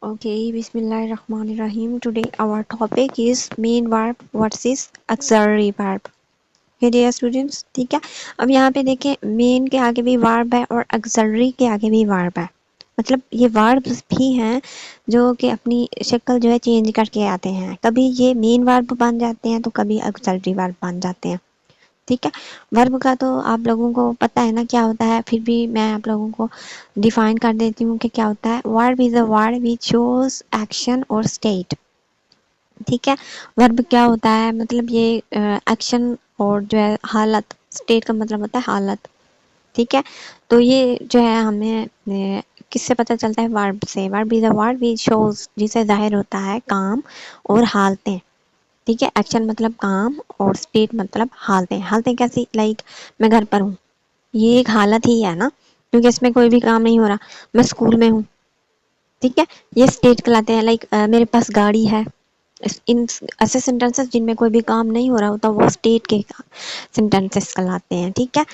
Okay, Bismillahirrahmanirrahim. Today our topic is main verb versus auxiliary verb. Okay dear students, ठीक है. अब यहाँ पे देखें मेन के आगे भी वर्ब है और auxiliary के आगे भी वर्ब है. मतलब ये वर्ब्स भी हैं जो कि अपनी शक्ल जो है चेंज करके आते हैं. कभी ये मेन वर्ब बन जाते हैं तो कभी auxiliary वर्ब बन जाते हैं. ठीक है. वर्ब का तो आप लोगों को पता है ना क्या होता है, फिर भी मैं आप लोगों को डिफाइन कर देती हूँ कि क्या होता है. Verb is a word which shows action और स्टेट. ठीक है. वर्ब क्या होता है, मतलब ये एक्शन और जो है हालत. स्टेट का मतलब होता है हालत. ठीक है. तो ये जो है हमें किससे पता चलता है, वर्ब से. Verb is a word which shows, जिसे जाहिर होता है काम और हालतें. ठीक है. एक्शन मतलब काम और स्टेट मतलब हालतें. हालतें कैसी, लाइक मैं घर पर हूँ, ये एक हालत ही है ना, क्योंकि इसमें कोई भी काम नहीं हो रहा. मैं स्कूल में हूँ. ठीक है. ये स्टेट कहलाते हैं. लाइक मेरे पास गाड़ी है. इन ऐसे सेंटेंसेस जिनमें कोई भी काम नहीं हो रहा होता वो स्टेट के सेंटेंसेस कहलाते हैं. ठीक है.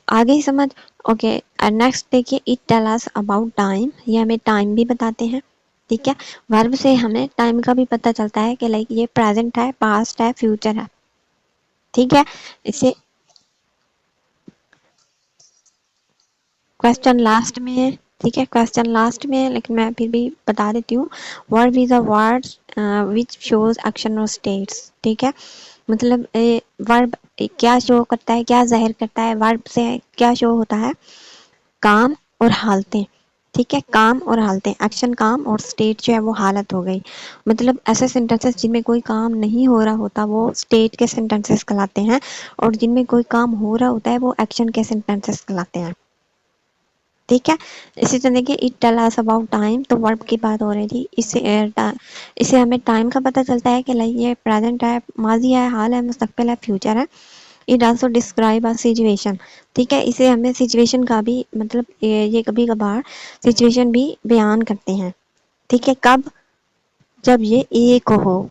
आगे ही समझ. ओके. नेक्स्ट देखिए, it tell us about time. ये हमें टाइम भी बताते हैं. ठीक है. वर्ब से हमें टाइम का भी पता चलता है कि लाइक ये प्रेजेंट है, पास्ट है, फ्यूचर है. ठीक है. इसे क्वेश्चन लास्ट में है. ठीक है. क्वेश्चन लास्ट में है, लेकिन मैं फिर भी बता देती हूँ. Verb is a word which shows action और स्टेट्स. ठीक है. मतलब वर्ब क्या शो करता है, क्या जाहिर करता है. वर्ब से क्या शो होता है, काम और हालतें. ठीक है. काम और हालतें. एक्शन काम और स्टेट जो है वो हालत हो गई. मतलब ऐसे सेंटेंसेस जिनमें कोई काम नहीं हो रहा होता वो स्टेट के सेंटेंसेस कहलाते हैं, और जिनमें कोई काम हो रहा होता है वो एक्शन के सेंटेंसेस कहलाते हैं. ठीक है. इसी तरह देखिए, it tell us about time. तो वर्ब की बात हो रही थी. इससे हमें टाइम का पता चलता है कि लाइक ये प्रेजेंट है, माजी है, हाल है, मुस्तकबिल है, फ्यूचर है. It also describe a situation. ठीक है. इसे हमें सिचुएशन का भी मतलब ये कभी कभार सिचुएशन भी बयान करते हैं. ठीक है. कब, जब ये एक हो.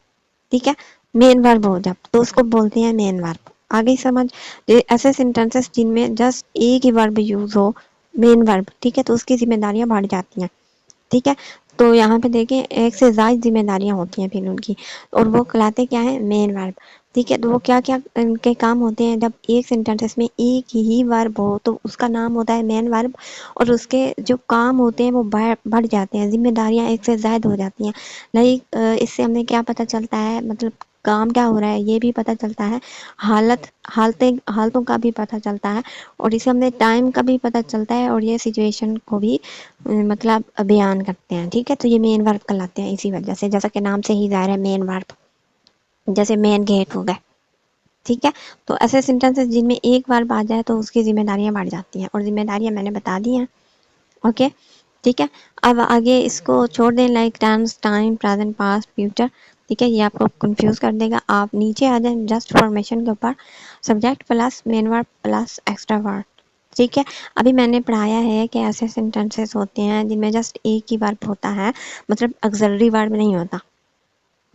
ठीक है. मेन वर्ब हो जब, तो उसको बोलते हैं मेन वर्ब. आगे समझ. ऐसे सेंटेंसेस जिनमें जस्ट एक ही वर्ब यूज हो, मेन वर्ब. ठीक है. तो उसकी जिम्मेदारियां बढ़ जाती हैं. ठीक है. तो यहाँ पे देखें एक से ज्यादा जिम्मेदारियां होती हैं फिर उनकी, और वो कहलाते क्या है, मेन वर्ब. ठीक है. तो वो क्या क्या उनके काम होते हैं, जब एक सेंटेंस में एक ही वर्ब हो तो उसका नाम होता है मेन वर्ब, और उसके जो काम होते हैं वो बढ़ जाते हैं, जिम्मेदारियां एक से ज्यादा हो जाती हैं. लाइक इससे हमें क्या पता चलता है, मतलब काम क्या हो रहा है ये भी पता चलता है, हालतों का भी पता चलता है, और इसे हमें टाइम का भी पता चलता है, और ये सिचुएशन को भी मतलब बयान करते हैं. ठीक है. तो ये मेन वर्ब कहलाते हैं इसी वजह से, जैसा कि नाम से ही जाहिर है मेन वर्ब. जैसे मेन गेट हो गए. ठीक है. तो ऐसे सेंटेंसेस जिनमें एक वर्ब आ जाए तो उसकी जिम्मेदारियां बढ़ जाती हैं, और जिम्मेदारियां मैंने बता दी हैं. ओके. ठीक है. अब आगे इसको छोड़ दें, like tense, time, present, past, future. ठीक है. ये आपको कंफ्यूज कर देगा. आप नीचे आ जाएं जस्ट फॉर्मेशन के ऊपर, subject plus main verb plus extra verb. ठीक है. अभी मैंने पढ़ाया है कि ऐसे सेंटेंसेस होते हैं जिनमें जस्ट एक ही वर्ब होता है, मतलब ऑक्सिलरी वर्ब नहीं होता.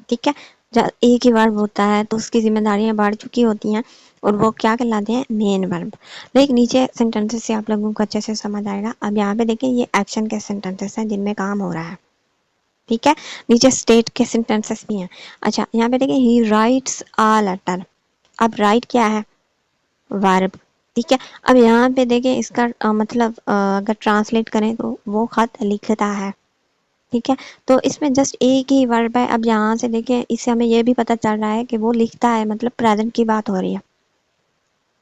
ठीक है. जब एक ही वर्ब होता है तो उसकी जिम्मेदारियां बढ़ चुकी होती हैं, और वो क्या कहलाते हैं, मेन वर्ब. लेकिन नीचे सेंटेंसेस से आप लोगों को अच्छे से समझ आएगा. अब यहाँ पे देखें ये एक्शन के सेंटेंसेस हैं जिनमें काम हो रहा है. ठीक है. नीचे स्टेट के सेंटेंसेस भी हैं. अच्छा, यहाँ पे देखें ही राइट्स अ लेटर. अब राइट क्या है, वर्ब. ठीक है. अब यहाँ पे देखें इसका मतलब अगर ट्रांसलेट करें तो वो खत लिखता है. ठीक है. तो इसमें जस्ट एक ही वर्ब है. अब यहाँ से देखें, इससे हमें ये भी पता चल रहा है कि वो लिखता है, मतलब प्रेजेंट की बात हो रही है,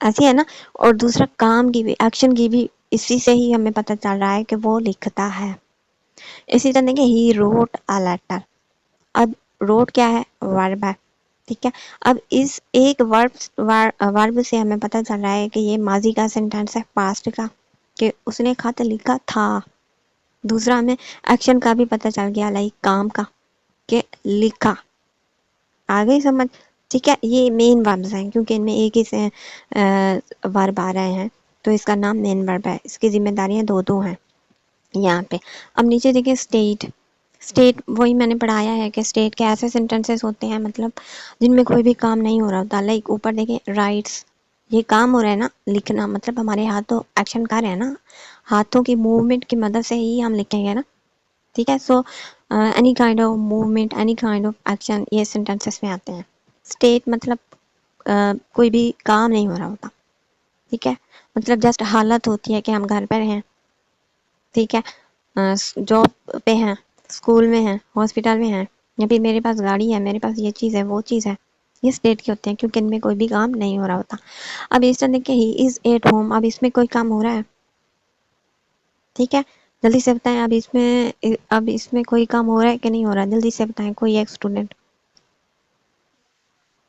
ऐसी है ना. और दूसरा काम की भी, एक्शन की भी, इसी से ही हमें पता चल रहा है कि वो लिखता है. इसी तरह देखिए ही रोट अ लेटर. अब रोट क्या है, वर्ब है. ठीक है. अब इस एक वर्ब से हमें पता चल रहा है कि ये माजी का सेंटेंस है, पास्ट का, कि उसने खत लिखा था. दूसरा हमें एक्शन का भी पता चल गया, लाइक काम का, के लिखा. आ गई समझ. ठीक है. ये मेन वर्ब्स हैं क्योंकि इनमें एक ही से वर्ब आ रहे हैं, तो इसका नाम मेन वर्ब है. इसकी जिम्मेदारियां दो दो हैं यहाँ पे. अब नीचे देखिए स्टेट. स्टेट वही मैंने पढ़ाया है कि स्टेट के ऐसे सेंटेंसेस होते हैं मतलब जिनमें कोई भी काम नहीं हो रहा होता. लाइक ऊपर देखिए राइट्स, ये काम हो रहा है ना, लिखना, मतलब हमारे हाथों एक्शन कर रहे हैं ना, हाथों की मूवमेंट की मदद से ही हम लिखेंगे ना. ठीक है. So any kind of movement, any kind of action, ये सेंटेंसेस में आते हैं. स्टेट मतलब कोई भी काम नहीं हो रहा होता. ठीक है, मतलब जस्ट हालत होती है कि हम घर पर हैं. ठीक है, जॉब पे हैं, स्कूल में हैं, हॉस्पिटल में हैं, या फिर मेरे पास गाड़ी है, मेरे पास ये चीज़ है, वो चीज़ है. ये स्टेट के होते हैं क्योंकि इनमें कोई भी काम नहीं हो रहा होता. अब इस तरह देखिए, ही इज़ एट होम. अब इसमें कोई काम हो रहा है. ठीक है, जल्दी से बताएं. अब इसमें कोई काम हो रहा है कि नहीं हो रहा है? जल्दी से बताएं कोई एक स्टूडेंट.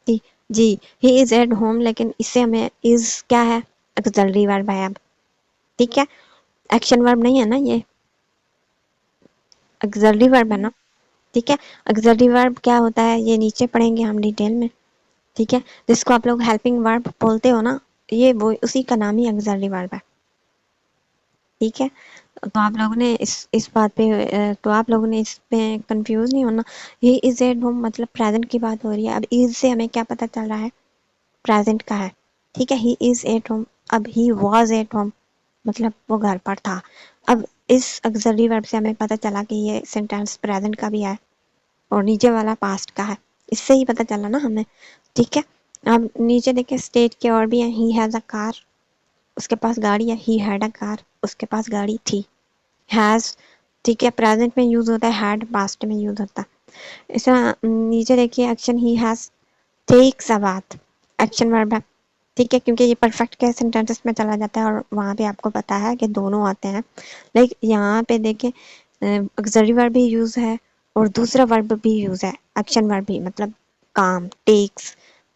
जी. जी, ही इज़ एट होम, लेकिन इससे हमें इज़ क्या है? ऑक्सिलरी वर्ब है अब. ठीक है, एक्शन वर्ब नहीं है ना ये, ऑक्सिलरी वर्ब है ना. ठीक है, ऑक्सिलरी वर्ब क्या होता है ये नीचे पढ़ेंगे हम डिटेल में. ठीक है, जिसको आप लोग हेल्पिंग वर्ब बोलते हो ना, ये वो उसी का नाम ही ऑक्सिलरी वर्ब है. ठीक है, तो आप लोगों ने इस बात पे तो आप लोगों ने इस पे कंफ्यूज नहीं होना. ही इज एट होम मतलब प्रेजेंट की बात हो रही है. अब इज से हमें क्या पता चल रहा है? प्रेजेंट का है. ठीक है, ही इज एट होम. अब ही वॉज एट होम मतलब वो घर पर था. अब इस ऑक्सिलरी वर्ब से हमें पता चला कि ये सेंटेंस प्रेजेंट का भी है और नीचे वाला पास्ट का है. इससे ही पता चला ना हमें. ठीक है, अब नीचे देखिए स्टेट के और भी है. ही हैज़ अ कार, उसके पास गाड़ी है. ही हैड अ कार, उसके पास गाड़ी थी. हैज़, ठीक है, प्रेजेंट में यूज होता है. हैड पास्ट में यूज होता है. इसे नीचे देखिए action he has takes a bath, action verb है. ठीक है, क्योंकि ये परफेक्ट के सेंटेंसेस में चला जाता है और वहाँ पे आपको पता है कि दोनों आते हैं. लाइक यहाँ पे देखिए ऑक्सिलरी वर्ब भी यूज है और दूसरा वर्ब भी यूज है, एक्शन वर्ब भी, मतलब काम. टेक्स,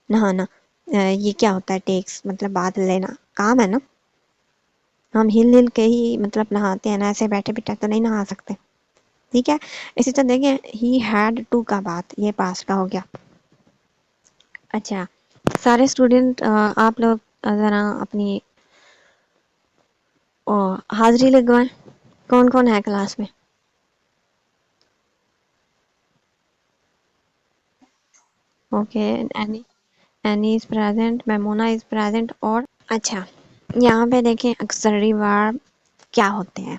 नहाना. ये क्या होता है? टेक्स मतलब बात लेना, काम है ना. हम हिल हिल के ही मतलब नहाते हैं ना, ऐसे बैठे बैठे तो नहीं नहा सकते. ठीक है, इसी तरह देखिए ही हैड टू का बात, ये पास्ट का हो गया. अच्छा, सारे स्टूडेंट आप लोग ज़रा अपनी हाजिरी लगवाएं. कौन कौन है क्लास में? Okay, any, any is present, Memona is present. और अच्छा, यहाँ पे देखें ऑक्सिलरी वर्ब क्या होते हैं.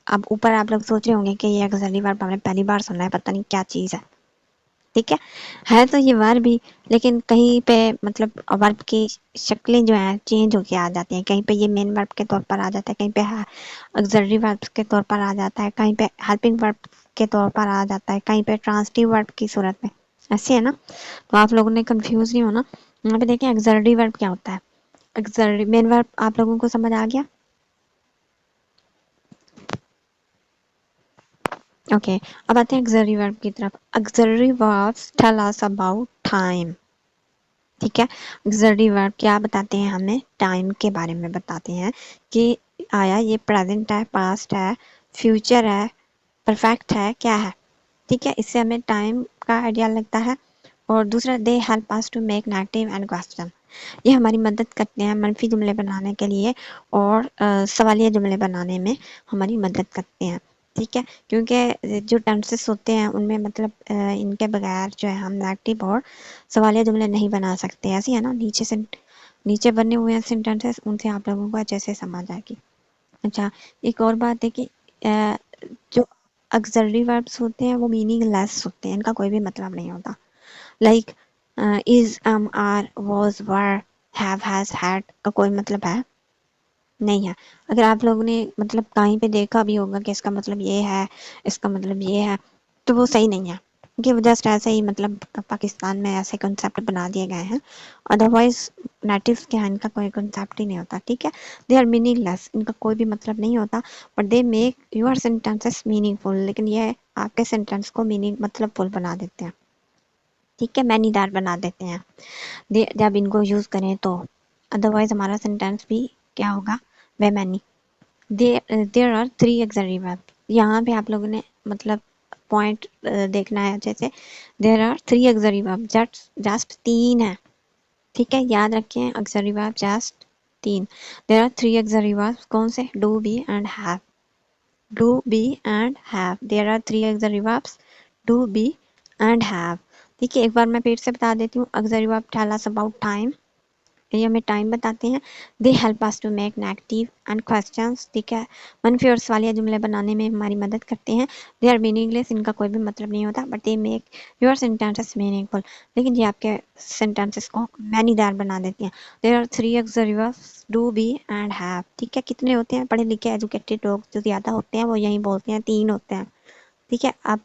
अब ऊपर आप लोग सोच रहे होंगे कि ये ऑक्सिलरी वर्ब हमने पहली बार सुना है, पता नहीं क्या चीज़ है. ठीक है तो ये वर्ब भी, लेकिन कहीं पे मतलब वर्ब की शक्लें जो हैं चेंज होके आ जाती हैं. कहीं पे ये मेन वर्ब के तौर पर आ जाता है, कहीं पे ऑक्सिलरी वर्ब के तौर पर आ जाता है, कहीं पे हेल्पिंग वर्ब के तौर पर आ जाता है, कहीं पे ट्रांसिटिव वर्ब की सूरत में. ऐसे है ना, तो आप लोगों ने कंफ्यूज नहीं होना. यहाँ पे देखें ऑक्सिलरी वर्ब क्या होता है. ऑक्सिलरी मेन वर्ब आप लोगों को समझ आ गया. ओके, अब आते हैं ऑक्सिलरी वर्ब की तरफ. Auxiliary verbs tell us about time. ठीक है, ऑक्सिलरी वर्ब क्या बताते हैं? हमें टाइम के बारे में बताते हैं कि आया ये प्रेजेंट है, पास्ट है, फ्यूचर है, परफेक्ट है, क्या है. ठीक है, इससे हमें टाइम का आइडिया लगता है. और दूसरा, they help us to make negative and question. ये हमारी मदद करते हैं मनफी जुमले बनाने के लिए और सवालिया जुमले बनाने में हमारी मदद करते हैं. ठीक है, क्योंकि जो टेंसेस होते हैं उनमें मतलब इनके बगैर जो है हम नेगेटिव और सवालिया जुमले नहीं बना सकते. ऐसे है ना, नीचे से नीचे बने हुए हैं सेंटेंसेस, उनसे आप लोगों को अच्छे से समझ आएगी. अच्छा, एक और बात है कि जो ऑक्सिलरी वर्ब्स होते हैं वो मीनिंगलेस होते हैं, इनका कोई भी मतलब नहीं होता. Like is, are, was, were, have, has, had का कोई मतलब है नहीं है. अगर आप लोगों ने मतलब कहीं पे देखा भी होगा कि इसका मतलब ये है, इसका मतलब ये है, तो वो सही नहीं है. कि वो जस्ट ऐसे ही मतलब पाकिस्तान में ऐसे कंसेप्ट बना दिए गए हैं. अदरवाइज नेटिव्स के यहाँ इनका कोई कंसेप्ट ही नहीं होता. ठीक है, दे आर मीनिंगलेस, इनका कोई भी मतलब नहीं होता. But they make your sentences meaningful, लेकिन ये आपके सेंटेंस को मीनिंग मतलब फुल बना देते हैं. ठीक है, मैनीदार बना देते हैं जब इनको यूज करें तो. अदरवाइज हमारा सेंटेंस भी क्या होगा? बेमैनी. There are three auxiliary verb. यहाँ पे आप लोगों ने मतलब पॉइंट देखना है अच्छे से. There are three auxiliary verb, just तीन है. ठीक है, याद रखें ऑक्सिलरी वर्ब जस्ट तीन. There are three auxiliary verb, कौन से? Do, be and have. Do, be and have. There are three auxiliary verbs, do, be and have. ठीक है, एक बार मैं फिर से बता देती हूँ. Auxiliary verb tell us about time, یہ ہمیں ٹائم بتاتے ہیں. They help us to make negative and questions. ٹھیک ہے, منفی اور سوالیہ جملے بنانے میں ہماری مدد کرتے ہیں. دے آر میننگ لیس, ان کا کوئی بھی مطلب نہیں ہوتا, but they make your sentences meaningful فل. لیکن یہ آپ کے سینٹینسز کو مینی دار بنا دیتی ہیں. There are 3 auxiliary verbs, do, be and have. ٹھیک ہے, کتنے ہوتے ہیں؟ پڑھے لکھے ایجوکیٹڈ لوگ جو زیادہ ہوتے ہیں وہ یہی بولتے ہیں 3 ہوتے ہیں. ٹھیک ہے, اب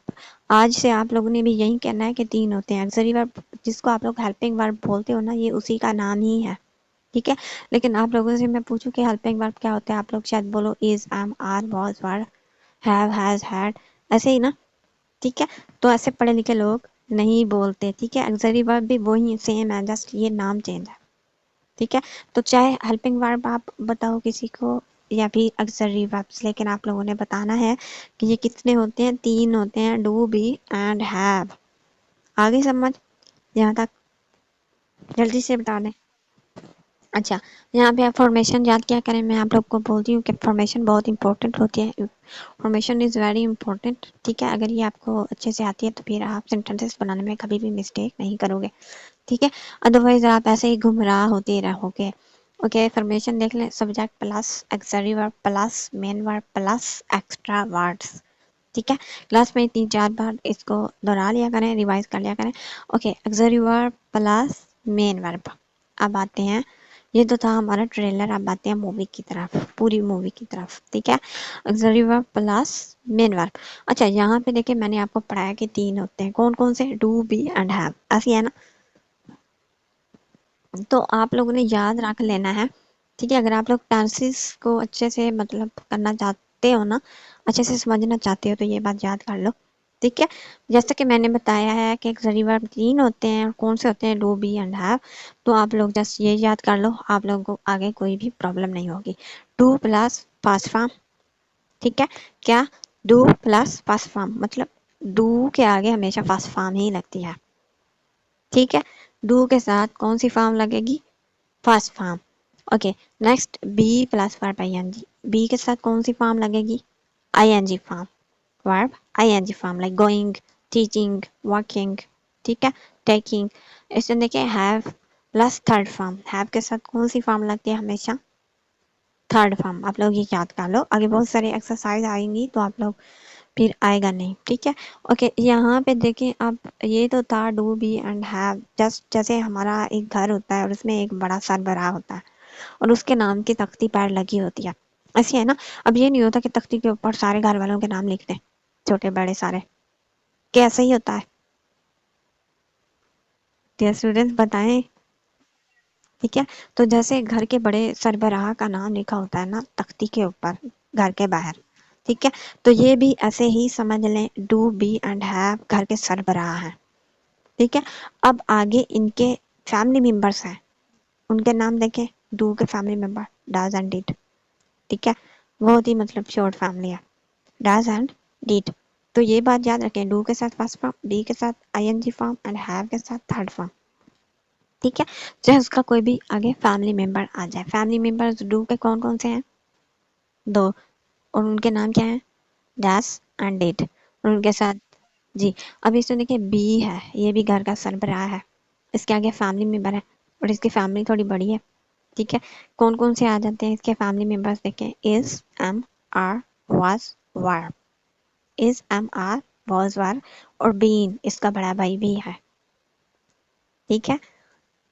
آج سے آپ لوگوں نے بھی یہی کہنا ہے کہ 3 ہوتے ہیں. auxiliary verb جس کو آپ لوگ ہیلپنگ ورب بولتے ہو نا, یہ اسی کا نام ہی ہے. ٹھیک ہے, لیکن آپ لوگوں سے میں پوچھوں کہ ہیلپنگ ورب کیا ہوتا ہے, آپ لوگ شاید بولو is, am, are, was, were, have, has, had, ایسے ہی نا. ٹھیک ہے, تو ایسے پڑھے لکھے لوگ نہیں بولتے. ٹھیک ہے, auxiliary verb بھی وہی سیم ہے, جسٹ یہ نام چینج ہے. ٹھیک ہے, تو چاہے ہیلپنگ ورب آپ بتاؤ کسی کو یا بھی auxiliary verbs, لیکن آپ لوگوں نے بتانا ہے کہ یہ کتنے ہوتے ہیں. 3 ہوتے ہیں, ڈو, بی اینڈ ہیو. آگے سمجھ یہاں تک؟ جلدی سے بتا دیں. اچھا, یہاں پہ آپ فارمیشن یاد کیا کریں. میں آپ لوگ کو بولتی ہوں کہ فارمیشن بہت امپورٹنٹ ہوتی ہے. Formation is very important. ٹھیک ہے, اگر یہ آپ کو اچھے سے آتی ہے تو پھر آپ سینٹینسز بنانے میں کبھی بھی مسٹیک نہیں کرو گے. ٹھیک ہے, ادروائز آپ ایسے ہی گمراہ ہوتے رہو گے. اوکے, فارمیشن دیکھ لیں. سبجیکٹ پلس ایکسلری ورب پلس مین ورب پلس ایکسٹرا ورڈس. ٹھیک ہے, کلاس میں 3-4 بار اس کو دہرا لیا کریں, ریوائز کر لیا کریں. اوکے, ایکسلری ورب پلس مین ورب. اب آتے ہیں, یہ تو تھا ہمارا ٹریلر, اب آتے ہیں مووی کی طرف, پوری مووی کی طرف. ٹھیک ہے, ایکسلری ورب پلس مین ورب. اچھا, یہاں پہ دیکھیں میں نے آپ کو پڑھایا کہ 3 ہوتے ہیں. کون کون سے؟ Do, be and have. ایسی ہے نا, تو آپ لوگوں نے یاد رکھ لینا ہے. ٹھیک ہے, اگر آپ لوگ ٹینسز کو اچھے سے مطلب کرنا چاہتے ہو نا, اچھے سے سمجھنا چاہتے ہو, تو یہ بات یاد کر لو. ٹھیک ہے, جیسا کہ میں نے بتایا ہے کہ auxiliary verb 3 ہوتے ہیں, اور کون سے ہوتے ہیں؟ Do, be and have. تو آپ لوگ جسٹ یہ یاد کر لو, آپ لوگوں کو آگے کوئی بھی پرابلم نہیں ہوگی. Do plus past form. ٹھیک ہے, کیا؟ ڈو پلس پاسٹ فارم, مطلب ڈو کے آگے ہمیشہ پاسٹ فارم ہی لگتی ہے. ٹھیک ہے, ڈو کے ساتھ کون سی فارم لگے گی؟ Past form. Okay, next be plus verb I N G. Be کے ساتھ کون سی فارم لگے گی؟ I N G form. Verb I N G form, like going, teaching, working. ٹھیک ہے, ٹیکنگ. اس میں دیکھیں have plus third form. Have کے ساتھ کون سی فارم لگتی ہے ہمیشہ؟ Third form. آپ لوگ یہ یاد کر لو, آگے بہت سارے ایکسرسائز آئیں گی تو آپ لوگ پھر آئے گا نہیں. ٹھیک ہے, اوکے, یہاں پہ دیکھیں اب یہ تو تھا do, be and have. Just جیسے ہمارا ایک گھر ہوتا ہے اور اس میں ایک بڑا سربراہ ہوتا ہے اور اس کے نام کی تختی پر لگی ہوتی ہے, ایسی ہے نا. اب یہ نہیں ہوتا کہ تختی کے اوپر سارے گھر والوں کے نام لکھ دیں, چھوٹے بڑے سارے. کیسے ہی ہوتا ہے؟ ڈیئر اسٹوڈینٹس بتائیں. ٹھیک ہے, تو جیسے گھر کے بڑے سربراہ کا نام لکھا ہوتا ہے نا تختی کے اوپر گھر کے باہر. ٹھیک ہے, تو یہ بھی ایسے ہی سمجھ لیں, ڈو, بی اینڈ ہیو گھر کے سربراہ ہیں. ٹھیک ہے, اب آگے ان کے فیملی ممبرس ہیں, ان کے نام دیکھیں. ڈو کے family member does and did. ٹھیک ہے, بہت ہی مطلب شارٹ فیملی ہے, ڈاز اینڈ ڈیڈ. تو یہ بات یاد رکھیں, ڈو کے ساتھ فرسٹ فارم, ڈی کے ساتھ I N G form, and have کے ساتھ تھرڈ فارم. ٹھیک ہے, چاہے اس کا کوئی بھی آگے فیملی ممبر آ جائے. فیملی ممبر ڈو کے کون کون سے ہیں؟ 2, اور ان کے نام کیا ہیں؟ Does and did. اور ان کے ساتھ جی. اب اس میں دیکھیں بی ہے, یہ بھی گھر کا سربراہ ہے, اس کے آگے فیملی ممبر ہے اور اس کی فیملی تھوڑی بڑی ہے. ٹھیک ہے, کون کون سے آ جاتے ہیں اس کے فیملی ممبرس دیکھیں. Is, am, are, was, were. Is, am, are, was, were, اور بین اس کا بڑا بھائی بھی ہے. ٹھیک ہے,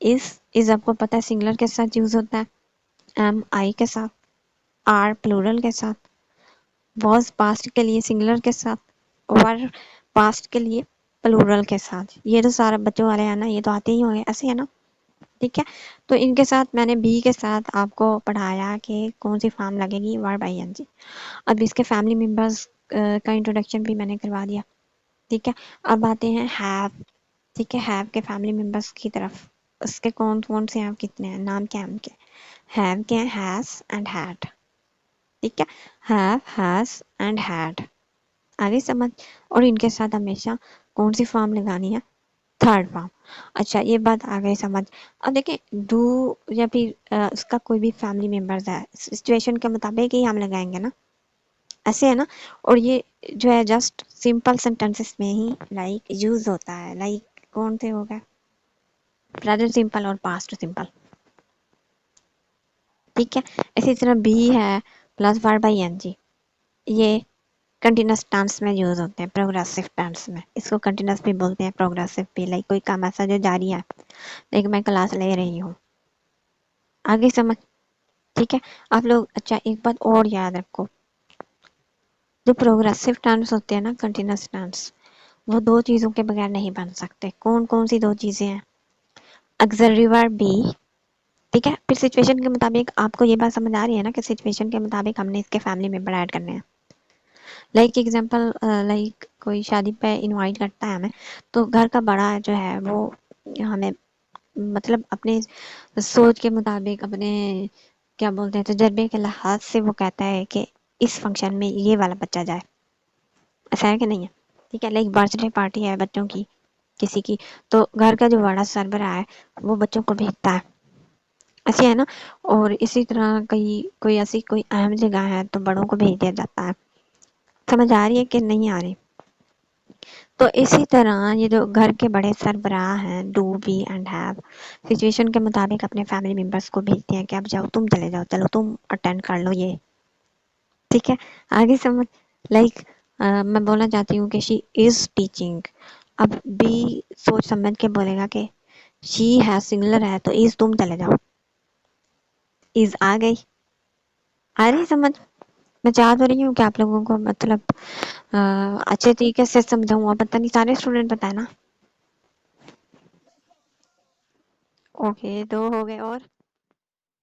از آپ کو پتا ہے سنگولر کے ساتھ یوز ہوتا ہے, ایم آئی کے ساتھ, آر پلورل کے ساتھ, واز پاسٹ کے لیے سنگولر کے ساتھ, ور پاسٹ کے لیے پلورل کے ساتھ. یہ تو سارا بچوں والے ہیں نا, یہ تو آتے ہی ہوں گے, ایسے ہے نا. ٹھیک ہے, تو ان کے ساتھ میں نے بی کے ساتھ آپ کو پڑھایا کہ کون سی فارم لگے گی, ورب آئی این جی. اب اس کے فیملی ممبرس کا انٹروڈکشن بھی میں نے کروا دیا. ٹھیک ہے, اب آتے ہیں ہیو. ٹھیک ہے, ہیو کے فیملی ممبرس کی طرف. اس کے کون کون سے ہیں, کتنے ہیں, نام کیا ہیں ان کے؟ ہیو کے ہیں, ہیز اینڈ ہیڈ. ٹھیک ہے, ہیو, ہیز اینڈ ہیڈ. آگے سمجھ. اور ان کے ساتھ ہمیشہ کون سی فارم لگانی ہے؟ Third form. اچھا, یہ بات آ گئی سمجھ. اب دیکھیں ڈو یا پھر اس کا کوئی بھی فیملی ممبرز ہے, سچویشن کے مطابق ہی ہم لگائیں گے نا, ایسے ہے نا. اور یہ جو ہے جسٹ سمپل سینٹینسز میں ہی لائک یوز ہوتا ہے. لائک کون سے ہو گئے؟ پریزنٹ سمپل اور پاسٹ سمپل. ٹھیک ہے. اسی طرح بی ہے پلس ورب بائی این جی، یہ کنٹینیوس ٹینس میں یوز ہوتے ہیں، پروگریسو ٹینس میں. اس کو کنٹینیوس بھی بولتے ہیں، پروگریسو بھی. لائک کوئی کام ایسا جو جاری ہے، لیکن میں کلاس لے رہی ہوں. آگے سمجھ؟ ٹھیک ہے. آپ لوگ اچھا ایک بات اور یاد رکھو، جو پروگریسو ٹینس ہوتے ہیں نا، کنٹینیوس ٹینس، وہ دو چیزوں کے بغیر نہیں بن سکتے. کون کون سی دو چیزیں ہیں؟ آگزیلری ورب بی، ٹھیک ہے. پھر سچویشن کے مطابق آپ کو یہ بات سمجھ آ رہی ہے نا کہ سچویشن کے مطابق ہم نے اس کے فیملی ممبر ایڈ کرنے ہیں. لائک ایگزامپل، لائک کوئی شادی پہ انوائٹ کرتا ہے ہمیں، تو گھر کا بڑا جو ہے وہ ہمیں مطلب اپنے سوچ کے مطابق، اپنے کیا بولتے ہیں تجربے کے لحاظ سے وہ کہتا ہے کہ اس فنکشن میں یہ والا بچہ جائے. ایسا ہے کہ نہیں ہے؟ ٹھیک ہے. لائک برتھ ڈے پارٹی ہے بچوں کی کسی کی، تو گھر کا جو بڑا سربراہ ہے وہ بچوں کو بھیجتا ہے. ایسے ہے نا. اور اسی طرح کوئی ایسی کوئی اہم جگہ ہے تو بڑوں کو بھیج دیا جاتا ہے. سمجھ آ رہی ہے کہ نہیں آ رہی؟ تو اسی طرح یہ جو گھر کے بڑے سربراہ ہیں، do be and have, situation کے مطابق اپنے فیملی ممبرس کو بھیجتے ہیں کہ اب جاؤ تم چلے جاؤ، چلو تم اٹینڈ کر لو یہ. ٹھیک ہے. آگے سمجھ. لائک میں بولنا چاہتی ہوں کہ شی از ٹیچنگ. اب بھی سوچ سمجھ کے بولے گا کہ شی ہے سنگولر ہے تو از تم چلے جاؤ. از آ گئی؟ آ رہی سمجھ؟ میں چاہ تو رہی ہوں کہ آپ لوگوں کو مطلب اچھے طریقے سے سمجھاؤں. اب پتہ نہیں سارے اسٹوڈنٹ بتائے نا. اوکے، دو ہو گئے. اور